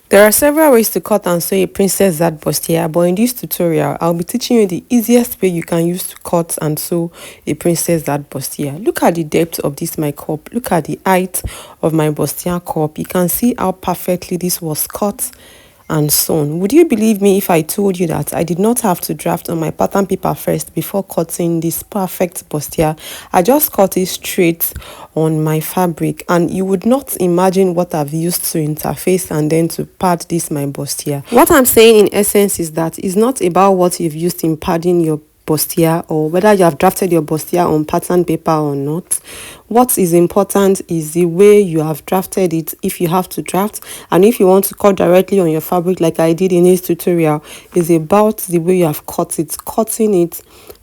There are several ways to cut and sew a princess that bustier, but in this tutorial, I'll be teaching you the easiest way you can use to cut and sew a princess that bustier. Look at the depth of this my cup. Look at the height of my bustier cup. You can see how perfectly this was cut and sewn. Would you believe me if I told you that I did not have to draft on my pattern paper first before cutting this perfect bustier? I just cut it straight on my fabric, and you would not imagine what I've used to interface and then to pad this my bustier. What I'm saying in essence is that it's not about what you've used in padding your bustier or whether you have drafted your bustier on pattern paper or not. What is important is the way you have drafted it, if you have to draft, and if you want to cut directly on your fabric like I did in this tutorial, is about the way you have cut it, cutting it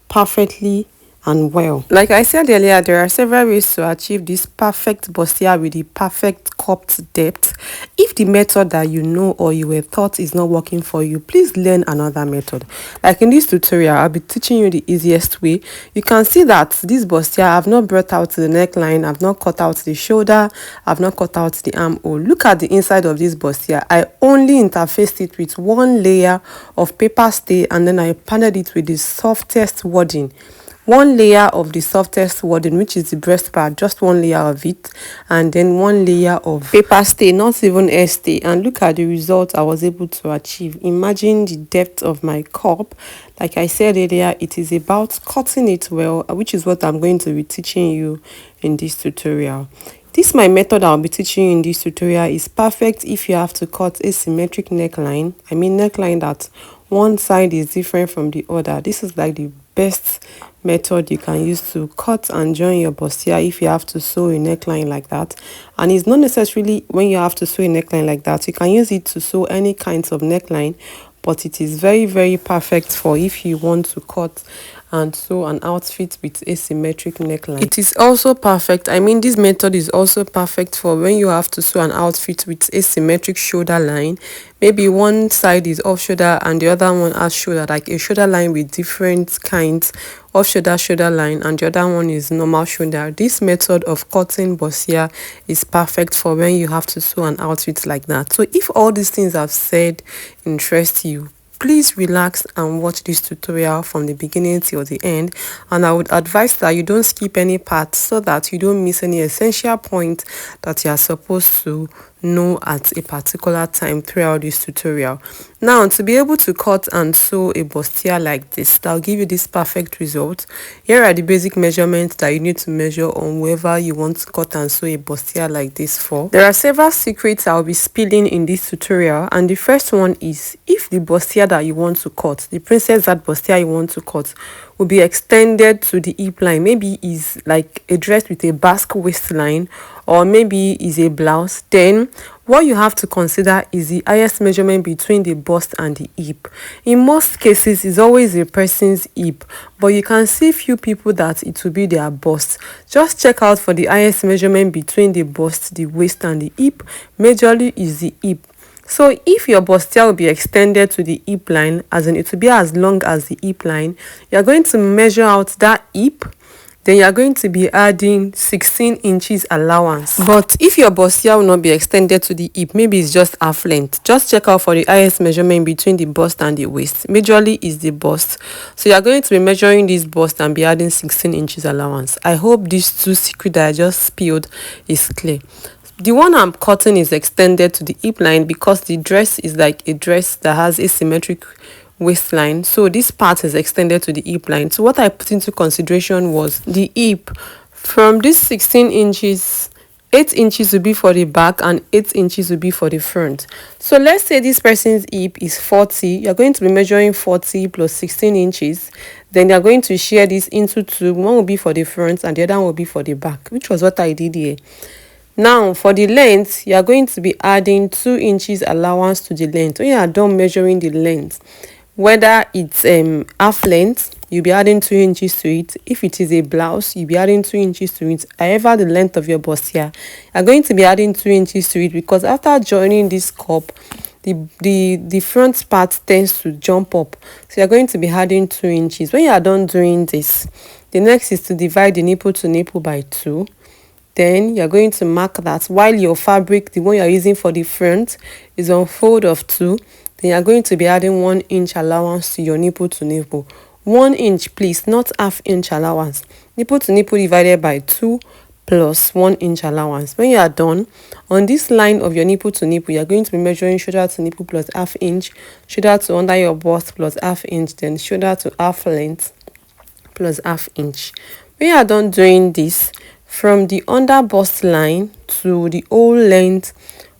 perfectly and well. Like I said earlier, there are several ways to achieve this perfect bustier with the perfect cupped depth. If the method that you know or you were taught is not working for you, please learn another method. Like in this tutorial, I'll be teaching you the easiest way. You can see that this bustier, I've not brought out the neckline, I've not cut out the shoulder, I've not cut out the armhole. Look at the inside of this bustier. I only interfaced it with one layer of paper stay, and then I padded it with the softest wadding. One layer of the softest wadding, which is the breast part, just one layer of it, and then one layer of paper stay, not even air stay. And look at the result I was able to achieve. Imagine the depth of my cup. Like I said earlier, it is about cutting it well, which is what I'm going to be teaching you in this tutorial. This my method I'll be teaching you in this tutorial is perfect if you have to cut asymmetric neckline. I mean neckline that one side is different from the other. This is like the best method you can use to cut and join your bustier if you have to sew a neckline like that. And it's not necessarily when you have to sew a neckline like that. You can use it to sew any kinds of neckline, but it is very perfect for if you want to cut and sew an outfit with asymmetric neckline. It is also perfect, I mean this method is also perfect for when you have to sew an outfit with asymmetric shoulder line. Maybe one side is off shoulder and the other one has shoulder, like a shoulder line with different kinds of shoulder line, and the other one is normal shoulder. This method of cutting bustier is perfect for when you have to sew an outfit like that. So if all these things I've said interest you, please relax and watch this tutorial from the beginning till the end, and I would advise that you don't skip any parts so that you don't miss any essential point that you are supposed to know at a particular time throughout this tutorial. Now, to be able to cut and sew a bustier like this that'll give you this perfect result, here are the basic measurements that you need to measure on whoever you want to cut and sew a bustier like this for. There are several secrets I'll be spilling in this tutorial, and the first one is if the bustier that you want to cut, the princess that bustier you want to cut, will be extended to the hip line. Maybe is like a dress with a basque waistline, or maybe is a blouse, then what you have to consider is the highest measurement between the bust and the hip. In most cases, it's always a person's hip, but you can see few people that it will be their bust. Just check out for the highest measurement between the bust, the waist, and the hip. Majorly is the hip. So if your bustier will be extended to the hip line, as in it will be as long as the hip line, you're going to measure out that hip. Then you're going to be adding 16 inches allowance. But if your bustier will not be extended to the hip, maybe it's just half length, just check out for the highest measurement between the bust and the waist. Majorly is the bust. So you're going to be measuring this bust and be adding 16 inches allowance. I hope these two secrets that I just spilled is clear. The one I'm cutting is extended to the hip line because the dress is like a dress that has asymmetric waistline, so this part is extended to the hip line. So what I put into consideration was the hip. From this 16 inches, 8 inches will be for the back and 8 inches will be for the front. So let's say this person's hip is 40. You're going to be measuring 40 plus 16 inches. Then you're going to share this into two. One will be for the front and the other one will be for the back, which was what I did here. Now, for the length, you are going to be adding 2 inches allowance to the length. When you are done measuring the length, whether it's half length, you'll be adding 2 inches to it. If it is a blouse, you'll be adding 2 inches to it. However, the length of your bustier, you're going to be adding 2 inches to it because after joining this cup, the front part tends to jump up. So you're going to be adding 2 inches. When you are done doing this, the next is to divide the nipple to nipple by 2. Then you're going to mark that while your fabric, the one you're using for the front, is on fold of 2, then you're going to be adding 1 inch allowance to your nipple to nipple. 1 inch, please, not half inch allowance. Nipple to nipple divided by 2 plus 1 inch allowance. When you are done, on this line of your nipple to nipple, you're going to be measuring shoulder to nipple plus half inch, shoulder to under your bust plus half inch, then shoulder to half length plus half inch. When you are done doing this, from the under bust line to the whole length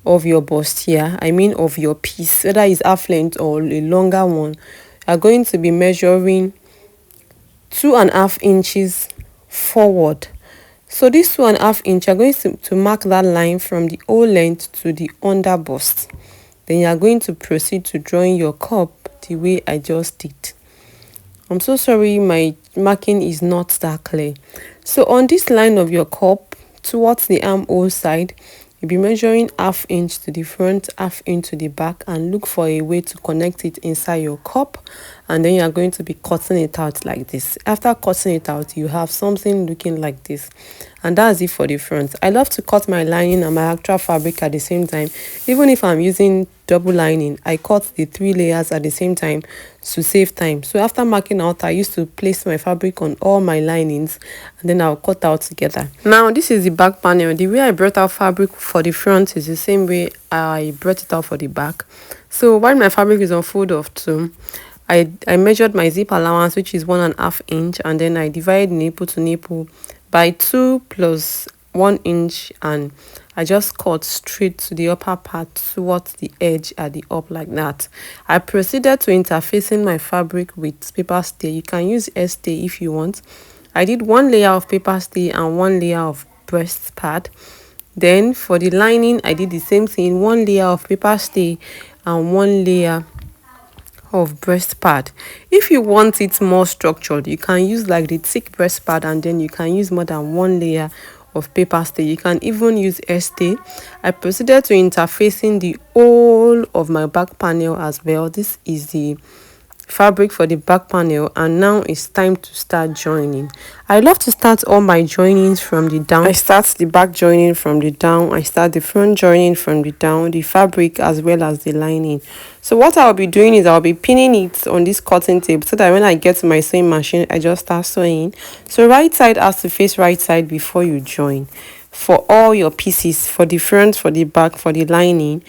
of your bustier, I mean of your piece, whether it's half length or a longer one, you are going to be measuring 2.5 inches forward. So this 2.5 inch, you're going to mark that line from the whole length to the under bust. Then you are going to proceed to drawing your cup the way I just did. I'm so sorry my marking is not that clear. So on this line of your cup towards the armhole side, you'll be measuring half inch to the front, half inch to the back, and look for a way to connect it inside your cup. And then you are going to be cutting it out like this. After cutting it out, you have something looking like this. And that's it for the front. I love to cut my lining and my actual fabric at the same time. Even if I'm using double lining, I cut the 3 layers at the same time to save time. So after marking out, I used to place my fabric on all my linings and then I'll cut out together. Now this is the back panel. The way I brought out fabric for the front is the same way I brought it out for the back. So while my fabric is on fold of 2, I measured my zip allowance, which is 1.5 inch, and then I divided nipple to nipple by 2 plus 1 inch, and I just cut straight to the upper part towards the edge at the up like that. I proceeded to interfacing my fabric with paper stay. You can use stay if you want. I did 1 layer of paper stay and 1 layer of breast pad. Then for the lining, I did the same thing, 1 layer of paper stay and 1 layer of breast pad. If you want it more structured, you can use like the thick breast pad, and then you can use more than 1 layer of paper stay. You can even use stay. I proceeded to interfacing the whole of my back panel as well. This is the fabric for the back panel, and now it's time to start joining. I love to start all my joinings from the down. I start the back joining from the down, I start the front joining from the down, the fabric as well as the lining. So what I'll be doing is I'll be pinning it on this cutting tape so that when I get to my sewing machine, I just start sewing. So right side has to face right side before you join for all your pieces, for the front, for the back, for the lining.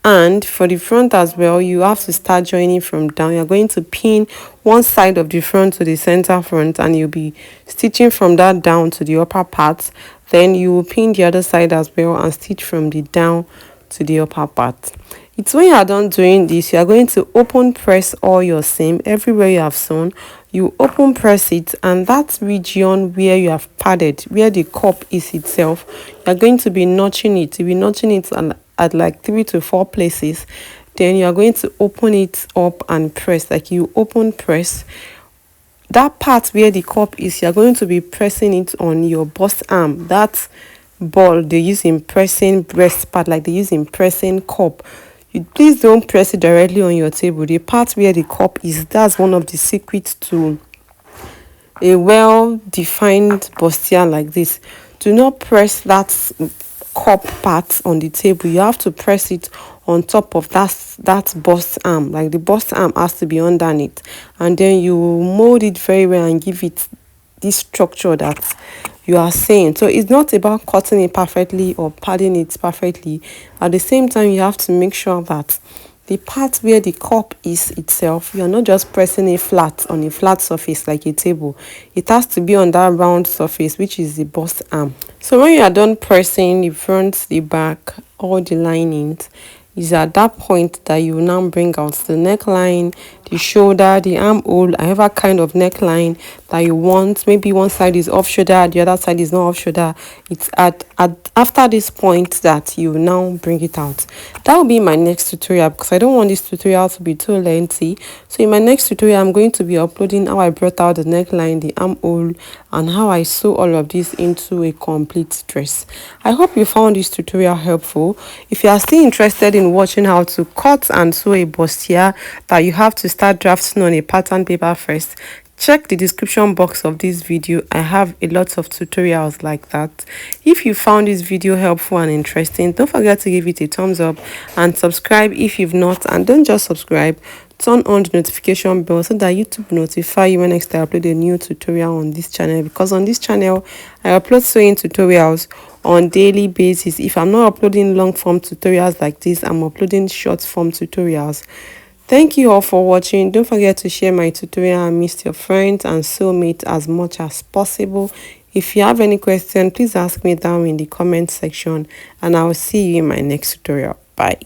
And for the front as well, you have to start joining from down. You're going to pin one side of the front to the center front, and you'll be stitching from that down to the upper part. Then you will pin the other side as well and stitch from the down to the upper part. It's when you are done doing this, you are going to open press all your seam everywhere you have sewn. You open press it, and that region where you have padded, where the cup is itself, you are going to be notching it. You'll be notching it at like 3 to 4 places. Then you are going to open it up and press, like you open press. That part where the cup is, you are going to be pressing it on your bust arm. That ball they use in pressing breast part, like they use in pressing cup. Please don't press it directly on your table. The part where the cup is, that's one of the secrets to a well-defined bustier like this. Do not press that cup part on the table. You have to press it on top of that bust arm. Like the bust arm has to be underneath, and then you mold it very well and give it this structure that you are saying. So it's not about cutting it perfectly or padding it perfectly. At the same time, you have to make sure that the part where the cup is itself, you're not just pressing it flat on a flat surface like a table. It has to be on that round surface, which is the bust arm. So when you are done pressing the front, the back, all the linings, is at that point that you now bring out the neckline, the shoulder, the armhole, whatever kind of neckline that you want. Maybe one side is off shoulder, the other side is not off shoulder. It's after this point that you now bring it out. That will be my next tutorial, because I don't want this tutorial to be too lengthy. So in my next tutorial, I'm going to be uploading how I brought out the neckline, the armhole, and how I sew all of this into a complete dress. I hope you found this tutorial helpful. If you are still interested in watching how to cut and sew a bustier that you have to start drafting on a pattern paper first, Check the description box of this video. I have a lot of tutorials like that. If you found this video helpful and interesting, don't forget to give it a thumbs up and subscribe if you've not. And don't just subscribe, turn on the notification bell so that YouTube will notify you when next I upload a new tutorial on this channel, because on this channel I upload sewing tutorials on daily basis. If I'm not uploading long form tutorials like this, I'm uploading short form tutorials. Thank you all for watching. Don't forget to share my tutorial and miss your friends and soulmate as much as possible. If you have any question, please ask me down in the comment section and I will see you in my next tutorial. Bye.